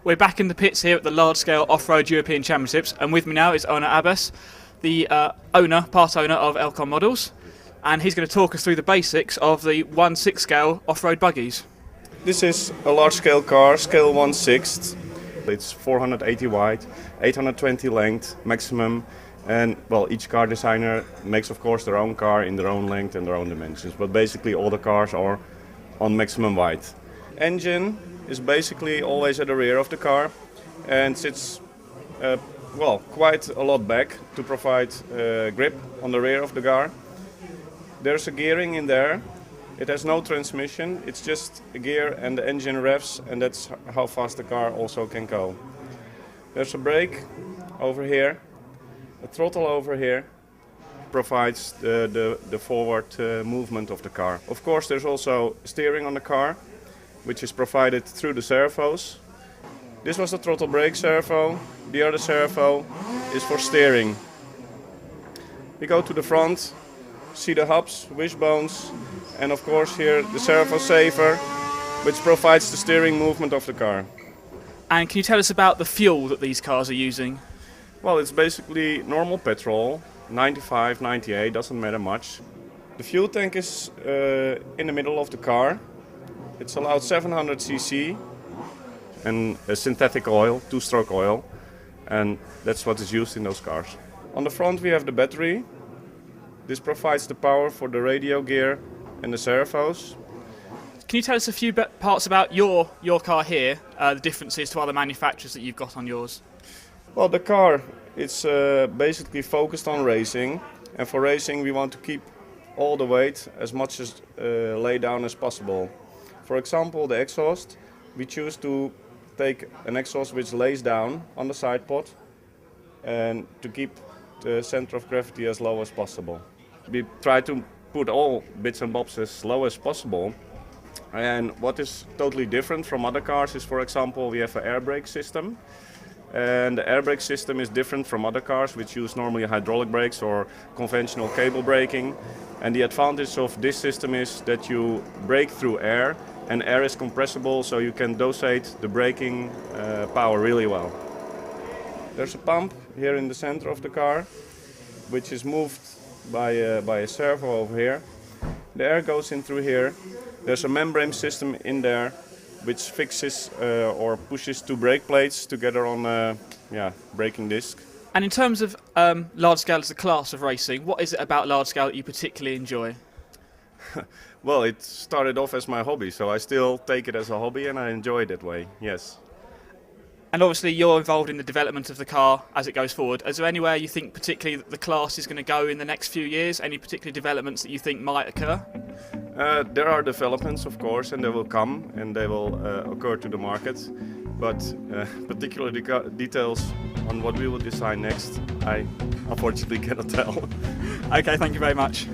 We're back in the pits here at the Large Scale Off-Road European Championships, and with me now is Owner Abbas, the part owner of Elcon Models, and he's going to talk us through the basics of the 1/6 scale off-road buggies. This is a large scale car, scale 1/6. It's 480 wide, 820 length maximum, and well, each car designer makes of course their own car in their own length and their own dimensions, but basically all the cars are on maximum weight. Engine is basically always at the rear of the car and sits quite a lot back to provide grip on the rear of the car. There's a gearing in there. It has no transmission, it's just a gear and the engine revs, and that's how fast the car also can go. There's a brake over here, a throttle over here, provides the forward movement of the car. Of course there's also steering on the car, which is provided through the servos. This was the throttle brake servo, the other servo is for steering. We go to the front, see the hubs, wishbones, and of course here the servo saver, which provides the steering movement of the car. And can you tell us about the fuel that these cars are using? Well, it's basically normal petrol, 95, 98, doesn't matter much. The fuel tank is in the middle of the car. It's allowed 700 cc and a synthetic oil, two-stroke oil, and that's what is used in those cars. On the front we have the battery. This provides the power for the radio gear and the servos. Can you tell us a few parts about your car here, the differences to other manufacturers that you've got on yours? Well, the car is basically focused on racing, and for racing we want to keep all the weight as much as laid down as possible. For example, the exhaust, we choose to take an exhaust which lays down on the side pod and to keep the center of gravity as low as possible. We try to put all bits and bobs as low as possible, and what is totally different from other cars is, for example, we have an air brake system, and the air brake system is different from other cars which use normally hydraulic brakes or conventional cable braking, and the advantage of this system is that you brake through air, and air is compressible, so you can dosate the braking power really well. There's a pump here in the center of the car, which is moved by a servo over here. The air goes in through here. There's a membrane system in there which fixes or pushes two brake plates together on a braking disc. And in terms of large scale as a class of racing, what is it about large scale that you particularly enjoy? Well, it started off as my hobby, so I still take it as a hobby and I enjoy it that way, yes. And obviously you're involved in the development of the car as it goes forward. Is there anywhere you think particularly that the class is going to go in the next few years? Any particular developments that you think might occur? There are developments, of course, and they will come and they will occur to the market. But particular details on what we will design next, I unfortunately cannot tell. Okay, thank you very much.